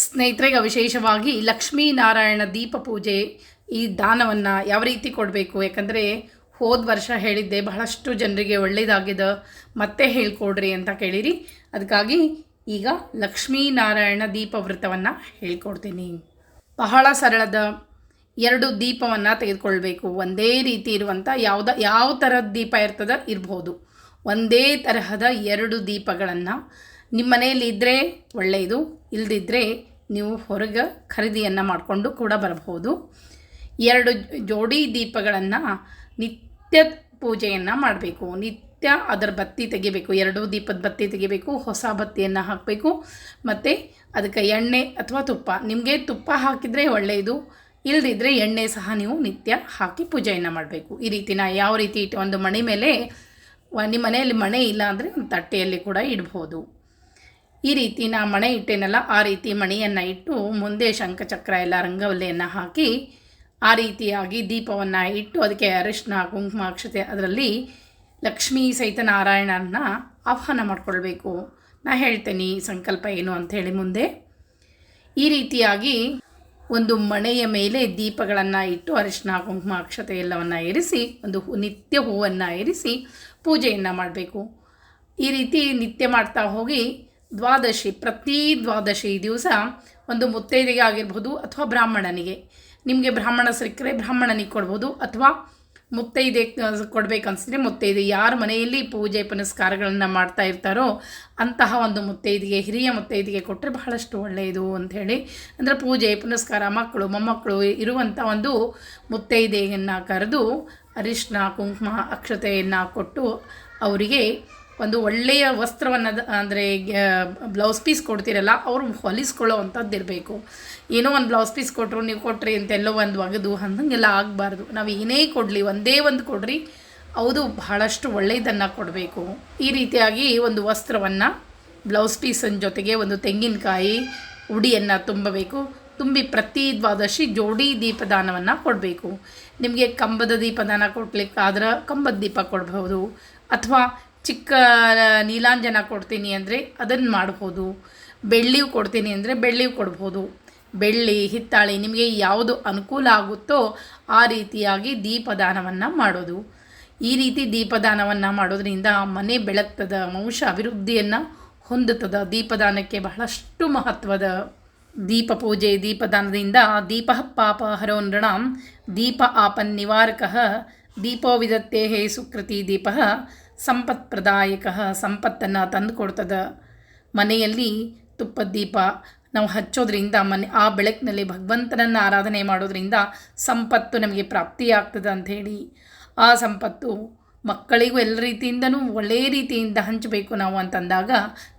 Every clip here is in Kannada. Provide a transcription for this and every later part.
ಸ್ನೇಹಿತರೆ, ವಿಶೇಷವಾಗಿ ಲಕ್ಷ್ಮೀನಾರಾಯಣ ದೀಪ ಪೂಜೆ ಈ ದಾನವನ್ನು ಯಾವ ರೀತಿ ಕೊಡಬೇಕು, ಯಾಕಂದರೆ ಹೋದ ವರ್ಷ ಹೇಳಿದ್ದೆ ಬಹಳಷ್ಟು ಜನರಿಗೆ ಒಳ್ಳೆಯದಾಗಿದೆ, ಮತ್ತೆ ಹೇಳ್ಕೊಡ್ರಿ ಅಂತ ಕೇಳಿರಿ. ಅದಕ್ಕಾಗಿ ಈಗ ಲಕ್ಷ್ಮೀನಾರಾಯಣ ದೀಪ ವ್ರತವನ್ನು ಹೇಳ್ಕೊಡ್ತೀನಿ. ಬಹಳ ಸರಳದ 2 ದೀಪವನ್ನು ತೆಗೆದುಕೊಳ್ಬೇಕು. ಒಂದೇ ರೀತಿ ಇರುವಂಥ ಯಾವ ಥರದ ದೀಪ ಇರ್ಬೋದು. ಒಂದೇ ತರಹದ 2 ದೀಪಗಳನ್ನು ನಿಮ್ಮ ಮನೆಯಲ್ಲಿ ಇದ್ದರೆ ಒಳ್ಳೆಯದು, ಇಲ್ಲದಿದ್ದರೆ ನೀವು ಹೊರಗೆ ಖರೀದಿಯನ್ನು ಮಾಡಿಕೊಂಡು ಕೂಡ ಬರಬಹುದು. 2 ಜೋಡಿ ದೀಪಗಳನ್ನು ನಿತ್ಯ ಪೂಜೆಯನ್ನು ಮಾಡಬೇಕು. ನಿತ್ಯ ಅದರ ಬತ್ತಿ ತೆಗಿಬೇಕು. 2 ದೀಪದ ಬತ್ತಿ ತೆಗಿಬೇಕು. ಹೊಸ ಬತ್ತಿಯನ್ನು ಹಾಕಬೇಕು. ಮತ್ತು ಅದಕ್ಕೆ ಎಣ್ಣೆ ಅಥವಾ ತುಪ್ಪ, ನಿಮಗೆ ತುಪ್ಪ ಹಾಕಿದರೆ ಒಳ್ಳೆಯದು, ಇಲ್ಲದಿದ್ದರೆ ಎಣ್ಣೆ ಸಹ ನೀವು ನಿತ್ಯ ಹಾಕಿ ಪೂಜೆಯನ್ನು ಮಾಡಬೇಕು. ಈ ರೀತಿನ ಯಾವ ರೀತಿ ಇಟ್ಟು ಒಂದು ಮಣೆ ಮೇಲೆ, ನಿಮ್ಮ ಮನೆಯಲ್ಲಿ ಮಣೆ ಇಲ್ಲ ಅಂದರೆ ಒಂದು ತಟ್ಟೆಯಲ್ಲಿ ಕೂಡ ಇಡ್ಬೋದು. ಈ ರೀತಿ ನಾ ಮಣೆ ಇಟ್ಟೇನಲ್ಲ, ಆ ರೀತಿ ಮಣಿಯನ್ನು ಇಟ್ಟು ಮುಂದೆ ಶಂಖಚಕ್ರ ಎಲ್ಲ ರಂಗವಲ್ಲೆಯನ್ನು ಹಾಕಿ ಆ ರೀತಿಯಾಗಿ ದೀಪವನ್ನು ಇಟ್ಟು ಅದಕ್ಕೆ ಅರಿಶಿನ ಕುಂಕುಮ ಅಕ್ಷತೆ ಅದರಲ್ಲಿ ಲಕ್ಷ್ಮೀ ಸಹಿತ ನಾರಾಯಣನ ಆಹ್ವಾನ ಮಾಡಿಕೊಳ್ಬೇಕು. ನಾ ಹೇಳ್ತೇನೆ ಸಂಕಲ್ಪ ಏನು ಅಂಥೇಳಿ ಮುಂದೆ. ಈ ರೀತಿಯಾಗಿ ಒಂದು ಮಣೆಯ ಮೇಲೆ ದೀಪಗಳನ್ನು ಇಟ್ಟು ಅರಿಶಿನ ಕುಂಕುಮ ಅಕ್ಷತೆ ಎಲ್ಲವನ್ನು ಇರಿಸಿ ಒಂದು ನಿತ್ಯ ಹೂವನ್ನು ಇರಿಸಿ ಪೂಜೆಯನ್ನು ಮಾಡಬೇಕು. ಈ ರೀತಿ ನಿತ್ಯ ಮಾಡ್ತಾ ಹೋಗಿ ಪ್ರತಿ ದ್ವಾದಶಿ ದಿವಸ ಒಂದು ಮುತ್ತೈದೆಗೆ ಆಗಿರ್ಬೋದು ಅಥವಾ ಬ್ರಾಹ್ಮಣನಿಗೆ, ನಿಮಗೆ ಬ್ರಾಹ್ಮಣ ಸಿಕ್ಕರೆ ಬ್ರಾಹ್ಮಣನಿಗೆ ಕೊಡ್ಬೋದು, ಅಥವಾ ಮುತ್ತೈದೆ ಕೊಡಬೇಕನ್ಸಿದ್ರೆ ಮುತ್ತೈದೆ, ಯಾರ ಮನೆಯಲ್ಲಿ ಪೂಜೆ ಪುನಸ್ಕಾರಗಳನ್ನು ಮಾಡ್ತಾ ಇರ್ತಾರೋ ಅಂತಹ ಒಂದು ಮುತ್ತೈದೆಗೆ, ಹಿರಿಯ ಮುತ್ತೈದೆಗೆ ಕೊಟ್ಟರೆ ಬಹಳಷ್ಟು ಒಳ್ಳೆಯದು ಅಂಥೇಳಿ. ಅಂದರೆ ಪೂಜೆ ಪುನಸ್ಕಾರ ಮಕ್ಕಳು ಮೊಮ್ಮಕ್ಕಳು ಇರುವಂಥ ಒಂದು ಮುತ್ತೈದೆಯನ್ನು ಕರೆದು ಅರಿಶಿನ ಕುಂಕುಮ ಅಕ್ಷತೆಯನ್ನು ಕೊಟ್ಟು ಅವರಿಗೆ ಒಂದು ಒಳ್ಳೆಯ ವಸ್ತ್ರವನ್ನು, ಅಂದರೆ ಬ್ಲೌಸ್ ಪೀಸ್ ಕೊಡ್ತೀರಲ್ಲ, ಅವರು ಹೊಲಿಸ್ಕೊಳ್ಳೋ ಅಂಥದ್ದು ಇರಬೇಕು. ಏನೋ ಒಂದು ಬ್ಲೌಸ್ ಪೀಸ್ ಕೊಟ್ಟರು, ನೀವು ಕೊಟ್ರಿ ಅಂತೆಲ್ಲೋ ಒಂದು ಒಗೆದು ಹಂಗೆಲ್ಲ ಆಗಬಾರ್ದು. ನಾವು ಏನೇ ಕೊಡಲಿ ಒಂದೇ ಒಂದು ಕೊಡ್ರಿ, ಅದು ಬಹಳಷ್ಟು ಒಳ್ಳೆಯದನ್ನು ಕೊಡಬೇಕು. ಈ ರೀತಿಯಾಗಿ ಒಂದು ವಸ್ತ್ರವನ್ನು ಬ್ಲೌಸ್ ಪೀಸನ ಜೊತೆಗೆ ಒಂದು ತೆಂಗಿನಕಾಯಿ ಉಡಿಯನ್ನು ತುಂಬಬೇಕು. ತುಂಬಿ ಪ್ರತಿ ದ್ವಾದಶಿ ಜೋಡಿ ದೀಪದಾನವನ್ನು ಕೊಡಬೇಕು. ನಿಮಗೆ ಕಂಬದ ದೀಪದಾನ ಕೊಡ್ಲಿಕ್ಕಾದ್ರೆ ಕಂಬದ ದೀಪ ಕೊಡ್ಬೋದು, ಅಥವಾ ಚಿಕ್ಕ ನೀಲಾಂಜನ ಕೊಡ್ತೀನಿ ಅಂದರೆ ಅದನ್ನು ಮಾಡ್ಬೋದು. ಬೆಳ್ಳಿಯೂ ಕೊಡ್ತೀನಿ ಅಂದರೆ ಬೆಳ್ಳಿಯೂ ಕೊಡ್ಬೋದು. ಬೆಳ್ಳಿ ಹಿತ್ತಾಳಿ ನಿಮಗೆ ಯಾವುದು ಅನುಕೂಲ ಆಗುತ್ತೋ ಆ ರೀತಿಯಾಗಿ ದೀಪದಾನವನ್ನು ಮಾಡೋದು. ಈ ರೀತಿ ದೀಪದಾನವನ್ನು ಮಾಡೋದ್ರಿಂದ ಮನೆ ಬೆಳಗ್ತದ, ವಂಶ ಅಭಿವೃದ್ಧಿಯನ್ನು ಹೊಂದುತ್ತದೆ. ದೀಪದಾನಕ್ಕೆ ಬಹಳಷ್ಟು ಮಹತ್ವದ. ದೀಪ ಪೂಜೆ ದೀಪದಾನದಿಂದ ದೀಪ ಪಾಪ ಹರೋ ನೃಣಾಂ ದೀಪ ಆಪನ್ ನಿವಾರಕ ದೀಪೋ ವಿದತ್ತೇ ಹೇ ಸುಕೃತಿ ದೀಪ ಸಂಪತ್ಪ್ರದಾಯಕ, ಸಂಪತ್ತನ್ನು ತಂದು ಕೊಡ್ತದೆ. ಮನೆಯಲ್ಲಿ ತುಪ್ಪದ ದೀಪ ನಾವು ಹಚ್ಚೋದ್ರಿಂದ ಆ ಬೆಳಕಿನಲ್ಲಿ ಭಗವಂತನನ್ನು ಆರಾಧನೆ ಮಾಡೋದ್ರಿಂದ ಸಂಪತ್ತು ನಮಗೆ ಪ್ರಾಪ್ತಿಯಾಗ್ತದೆ ಅಂಥೇಳಿ. ಆ ಸಂಪತ್ತು ಮಕ್ಕಳಿಗೂ ಎಲ್ಲ ರೀತಿಯಿಂದನೂ ಒಳ್ಳೆಯ ರೀತಿಯಿಂದ ಹಂಚಬೇಕು ನಾವು ಅಂತಂದಾಗ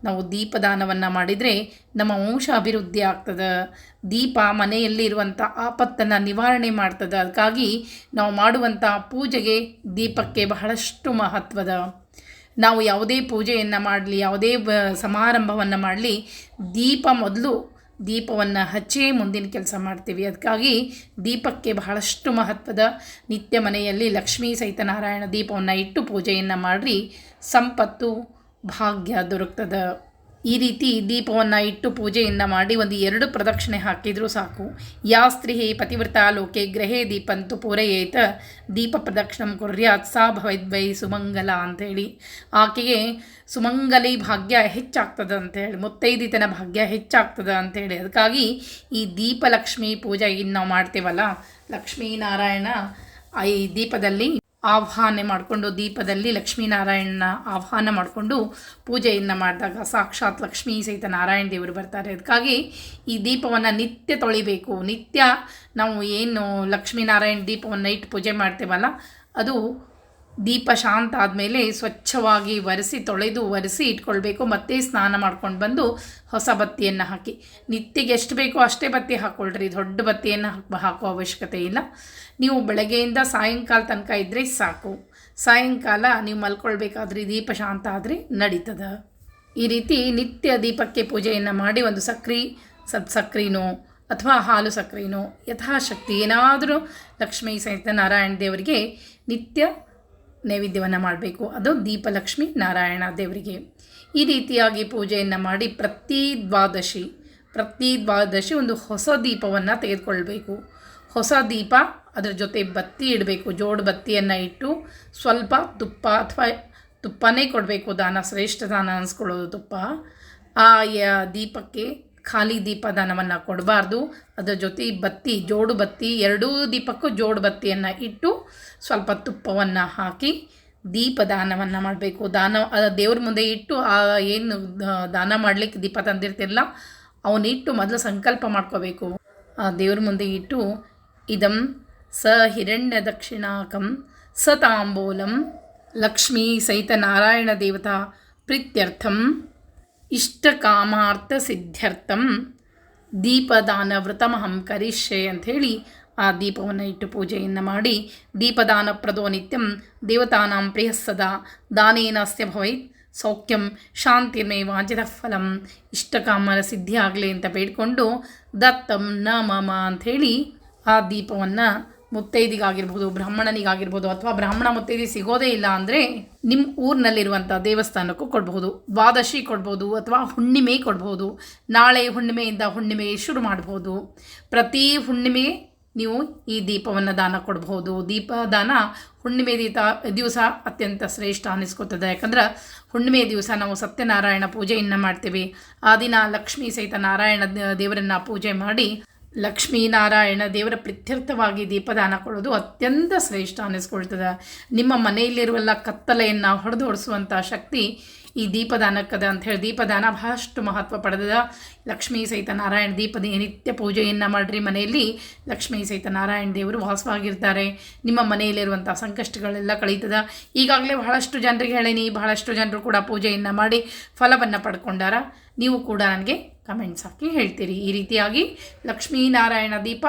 ನಾವು ದೀಪದಾನವನ್ನು ಮಾಡಿದರೆ ನಮ್ಮ ವಂಶ ಅಭಿವೃದ್ಧಿ ಆಗ್ತದೆ. ದೀಪ ಮನೆಯಲ್ಲಿ ಇರುವಂಥ ಆಪತ್ತನ್ನು ನಿವಾರಣೆ ಮಾಡ್ತದೆ. ಅದಕ್ಕಾಗಿ ನಾವು ಮಾಡುವಂಥ ಪೂಜೆಗೆ ದೀಪಕ್ಕೆ ಬಹಳಷ್ಟು ಮಹತ್ವದ. ನಾವು ಯಾವುದೇ ಪೂಜೆಯನ್ನು ಮಾಡಲಿ, ಯಾವುದೇ ಸಮಾರಂಭವನ್ನು ಮಾಡಲಿ, ಮೊದಲು ದೀಪವನ್ನು ಹಚ್ಚೇ ಮುಂದಿನ ಕೆಲಸ ಮಾಡ್ತೀವಿ. ಅದಕ್ಕಾಗಿ ದೀಪಕ್ಕೆ ಬಹಳಷ್ಟು ಮಹತ್ವದ. ನಿತ್ಯ ಮನೆಯಲ್ಲಿ ಲಕ್ಷ್ಮೀ ಸಹಿತ ನಾರಾಯಣ ದೀಪವನ್ನು ಇಟ್ಟು ಪೂಜೆಯನ್ನು ಮಾಡಿರಿ, ಸಂಪತ್ತು ಭಾಗ್ಯ ದೊರಕ್ತದೆ. ಈ ರೀತಿ ದೀಪವನ್ನು ಇಟ್ಟು ಪೂಜೆಯನ್ನು ಮಾಡಿ ಒಂದು 2 ಪ್ರದಕ್ಷಿಣೆ ಹಾಕಿದರೂ ಸಾಕು. ಯಾ ಸ್ತ್ರೀ ಪತಿವ್ರತ ಲೋಕೆ ಗೃಹೇ ದೀಪಂತು ಪೂರಯೇತ ದೀಪ ಪ್ರದಕ್ಷಿಣಂ ಕುರ್ಯಾತ್ ಸಾ ಭವೇದ್ವೈ ಸುಮಂಗಲ ಅಂಥೇಳಿ. ಆಕೆಗೆ ಸುಮಂಗಲಿ ಭಾಗ್ಯ ಹೆಚ್ಚಾಗ್ತದೆ ಅಂಥೇಳಿ, ಮುತ್ತೈದಿತನ ಭಾಗ್ಯ ಹೆಚ್ಚಾಗ್ತದೆ ಅಂಥೇಳಿ. ಅದಕ್ಕಾಗಿ ಈ ದೀಪಲಕ್ಷ್ಮಿ ಪೂಜೆ ಏನು ನಾವು ಮಾಡ್ತೇವಲ್ಲ, ಲಕ್ಷ್ಮೀನಾರಾಯಣ ಈ ದೀಪದಲ್ಲಿ ಆಹ್ವಾನ ಮಾಡಿಕೊಂಡು, ದೀಪದಲ್ಲಿ ಲಕ್ಷ್ಮೀನಾರಾಯಣನ ಆಹ್ವಾನ ಮಾಡಿಕೊಂಡು ಪೂಜೆಯನ್ನು ಮಾಡಿದಾಗ ಸಾಕ್ಷಾತ್ ಲಕ್ಷ್ಮೀ ಸಹಿತ ನಾರಾಯಣ ದೇವರು ಬರ್ತಾರೆ. ಅದಕ್ಕಾಗಿ ಈ ದೀಪವನ್ನು ನಿತ್ಯ ತೊಳಿಬೇಕು. ನಿತ್ಯ ನಾವು ಏನು ಲಕ್ಷ್ಮೀನಾರಾಯಣ ದೀಪವನ್ನು ಇಟ್ಟು ಪೂಜೆ ಮಾಡ್ತೇವಲ್ಲ, ಅದು ದೀಪ ಶಾಂತ ಆದಮೇಲೆ ಸ್ವಚ್ಛವಾಗಿ ತೊಳೆದು ಒರೆಸಿ ಇಟ್ಕೊಳ್ಬೇಕು. ಮತ್ತೆ ಸ್ನಾನ ಮಾಡ್ಕೊಂಡು ಬಂದು ಹೊಸ ಬತ್ತಿಯನ್ನು ಹಾಕಿ, ನಿತ್ಯಗೆ ಎಷ್ಟು ಬೇಕೋ ಅಷ್ಟೇ ಬತ್ತಿ ಹಾಕ್ಕೊಳ್ರಿ. ದೊಡ್ಡ ಬತ್ತಿಯನ್ನು ಹಾಕೋ ಅವಶ್ಯಕತೆ ಇಲ್ಲ. ನೀವು ಬೆಳಗ್ಗೆಯಿಂದ ಸಾಯಂಕಾಲ ತನಕ ಇದ್ದರೆ ಸಾಕು. ಸಾಯಂಕಾಲ ನೀವು ಮಲ್ಕೊಳ್ಬೇಕಾದ್ರೆ ದೀಪ ಶಾಂತ ಆದರೆ ನಡೀತದೆ. ಈ ರೀತಿ ನಿತ್ಯ ದೀಪಕ್ಕೆ ಪೂಜೆಯನ್ನು ಮಾಡಿ ಒಂದು ಸ್ವಲ್ಪ ಸಕ್ರೆನೋ ಅಥವಾ ಹಾಲು ಸಕ್ರೆನೋ ಯಥಾಶಕ್ತಿ ಏನಾದರೂ ಲಕ್ಷ್ಮೀ ಸಹಿತ ನಾರಾಯಣ ದೇವರಿಗೆ ನಿತ್ಯ ನೈವೇದ್ಯವನ್ನು ಮಾಡಬೇಕು. ಅದು ದೀಪಲಕ್ಷ್ಮಿ ನಾರಾಯಣ ದೇವರಿಗೆ. ಈ ರೀತಿಯಾಗಿ ಪೂಜೆಯನ್ನು ಮಾಡಿ ಪ್ರತಿ ದ್ವಾದಶಿ ಪ್ರತಿ ದ್ವಾದಶಿ ಒಂದು ಹೊಸ ದೀಪವನ್ನು ತೆಗೆದುಕೊಳ್ಬೇಕು. ಹೊಸ ದೀಪ ಅದರ ಜೊತೆ ಬತ್ತಿ ಇಡಬೇಕು. ಜೋಡು ಬತ್ತಿಯನ್ನು ಇಟ್ಟು ಸ್ವಲ್ಪ ತುಪ್ಪ ಅಥವಾ ತುಪ್ಪನೇ ಕೊಡಬೇಕು. ದಾನ ಶ್ರೇಷ್ಠ ದಾನ ಅನಿಸ್ಕೊಳ್ಳೋದು ತುಪ್ಪ. ಆ ದೀಪಕ್ಕೆ ಖಾಲಿ ದೀಪ ದಾನವನ್ನು ಕೊಡಬಾರ್ದು. ಅದರ ಜೊತೆ ಬತ್ತಿ, ಜೋಡು ಬತ್ತಿ, ಎರಡೂ ದೀಪಕ್ಕೂ ಜೋಡು ಬತ್ತಿಯನ್ನು ಇಟ್ಟು ಸ್ವಲ್ಪ ತುಪ್ಪವನ್ನು ಹಾಕಿ ದೀಪದಾನವನ್ನು ಮಾಡಬೇಕು. ದೇವ್ರ ಮುಂದೆ ಇಟ್ಟು ಏನು ದಾನ ಮಾಡಲಿಕ್ಕೆ ದೀಪ ತಂದಿರ್ತಿರಲ್ಲ ಅವನಿಟ್ಟು ಮೊದಲು ಸಂಕಲ್ಪ ಮಾಡ್ಕೋಬೇಕು. ಆ ದೇವ್ರ ಮುಂದೆ ಇಟ್ಟು ಇದಂ ಸ ಹಿರಣ್ಯ ದಕ್ಷಿಣಾಕಂ ಸ ತಾಂಬೂಲಂ ಲಕ್ಷ್ಮೀ ಸಹಿತ ನಾರಾಯಣ ದೇವತಾ ಪ್ರೀತ್ಯರ್ಥಂ ಇಷ್ಟಕಾಮಾರ್ಥ ಸಿದ್ಧ್ಯರ್ಥಂ ದೀಪದಾನ ವ್ರತಮಹಂ ಕರಿಷ್ಯೆ ಅಂಥೇಳಿ ಆ ದೀಪವನ್ನು ಇಟ್ಟು ಪೂಜೆಯನ್ನು ಮಾಡಿ, ದೀಪದಾನ ಪ್ರದೋ ನಿತ್ಯಂ ದೇವತಾನಾಂ ಪ್ರಿಯ ಸದಾ ದಾನೇನಸ್ಯ ಭವೇತ್ ಸೌಖ್ಯಂ ಶಾಂತಿರ್ಮೇ ವಾಂಚಿತ ಫಲಂ, ಇಷ್ಟಕಾಮರ ಸಿದ್ಧಿ ಆಗಲಿ ಅಂತ ಬೇಡಿಕೊಂಡು ದತ್ತಂ ನ ಮಮ ಅಂಥೇಳಿ ಆ ದೀಪವನ್ನು ಮುತ್ತೈದಿಗಾಗಿರ್ಬೋದು, ಬ್ರಾಹ್ಮಣನಿಗಾಗಿರ್ಬೋದು, ಅಥವಾ ಬ್ರಾಹ್ಮಣ ಮುತ್ತೈದಿ ಸಿಗೋದೇ ಇಲ್ಲ ಅಂದರೆ ನಿಮ್ಮ ಊರಿನಲ್ಲಿರುವಂಥ ದೇವಸ್ಥಾನಕ್ಕೂ ಕೊಡ್ಬೋದು. ದ್ವಾದಶಿ ಕೊಡ್ಬೋದು ಅಥವಾ ಹುಣ್ಣಿಮೆ ಕೊಡ್ಬೋದು. ನಾಳೆ ಹುಣ್ಣಿಮೆಯಿಂದ ಹುಣ್ಣಿಮೆ ಶುರು ಮಾಡ್ಬೋದು. ಪ್ರತಿ ಹುಣ್ಣಿಮೆ ನೀವು ಈ ದೀಪವನ್ನು ದಾನ ಕೊಡ್ಬೋದು. ದೀಪದಾನ ಹುಣ್ಣಿಮೆ ದಿವಸ ಅತ್ಯಂತ ಶ್ರೇಷ್ಠ ಅನ್ನಿಸ್ಕೊತದೆ. ಯಾಕಂದ್ರೆ ಹುಣ್ಣಿಮೆ ದಿವಸ ನಾವು ಸತ್ಯನಾರಾಯಣ ಪೂಜೆಯನ್ನು ಮಾಡ್ತೀವಿ. ಆ ದಿನ ಲಕ್ಷ್ಮೀ ಸಹಿತ ನಾರಾಯಣ ದೇವರನ್ನು ಪೂಜೆ ಮಾಡಿ ಲಕ್ಷ್ಮೀನಾರಾಯಣ ದೇವರ ಪ್ರೀತ್ಯರ್ಥವಾಗಿ ದೀಪದಾನ ಕೊಡೋದು ಅತ್ಯಂತ ಶ್ರೇಷ್ಠ ಅನ್ನಿಸ್ಕೊಳ್ತದೆ. ನಿಮ್ಮ ಮನೆಯಲ್ಲಿರುವೆಲ್ಲ ಕತ್ತಲೆಯನ್ನು ಹೊಡೆದೋಡಿಸುವಂಥ ಶಕ್ತಿ ಈ ದೀಪದಾನಕ್ಕದ ಅಂಥೇಳಿ ದೀಪದಾನ ಬಹಳಷ್ಟು ಮಹತ್ವ ಪಡೆದ. ಲಕ್ಷ್ಮೀ ಸಹಿತ ನಾರಾಯಣ ದೀಪದ ನಿತ್ಯ ಪೂಜೆಯನ್ನು ಮಾಡಿರಿ. ಮನೆಯಲ್ಲಿ ಲಕ್ಷ್ಮೀ ಸಹಿತ ನಾರಾಯಣ ದೇವರು ವಾಸವಾಗಿರ್ತಾರೆ. ನಿಮ್ಮ ಮನೆಯಲ್ಲಿರುವಂಥ ಸಂಕಷ್ಟಗಳೆಲ್ಲ ಕಳೀತದೆ. ಈಗಾಗಲೇ ಬಹಳಷ್ಟು ಜನರಿಗೆ ಹೇಳೀನಿ, ಬಹಳಷ್ಟು ಜನರು ಕೂಡ ಪೂಜೆಯನ್ನು ಮಾಡಿ ಫಲವನ್ನು ಪಡ್ಕೊಂಡಾರ. ನೀವು ಕೂಡ ನನಗೆ ಕಮೆಂಟ್ಸ್ ಹಾಕಿ ಹೇಳ್ತೀರಿ. ಈ ರೀತಿಯಾಗಿ ಲಕ್ಷ್ಮೀನಾರಾಯಣ ದೀಪ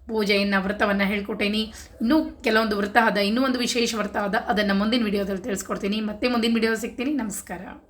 ಪೂಜೆಯನ್ನು ವ್ರತವನ್ನು ಹೇಳ್ಕೊಟ್ಟೇನಿ. ಇನ್ನೂ ಕೆಲವೊಂದು ವ್ರತ ಅದ, ಇನ್ನೂ ಒಂದು ವಿಶೇಷ ವ್ರತ ಅದ, ಅದನ್ನು ಮುಂದಿನ ವಿಡಿಯೋದಲ್ಲಿ ತಿಳಿಸ್ಕೊಡ್ತೀನಿ. ಮತ್ತೆ ಮುಂದಿನ ವಿಡಿಯೋ ಸಿಗ್ತೀನಿ. ನಮಸ್ಕಾರ.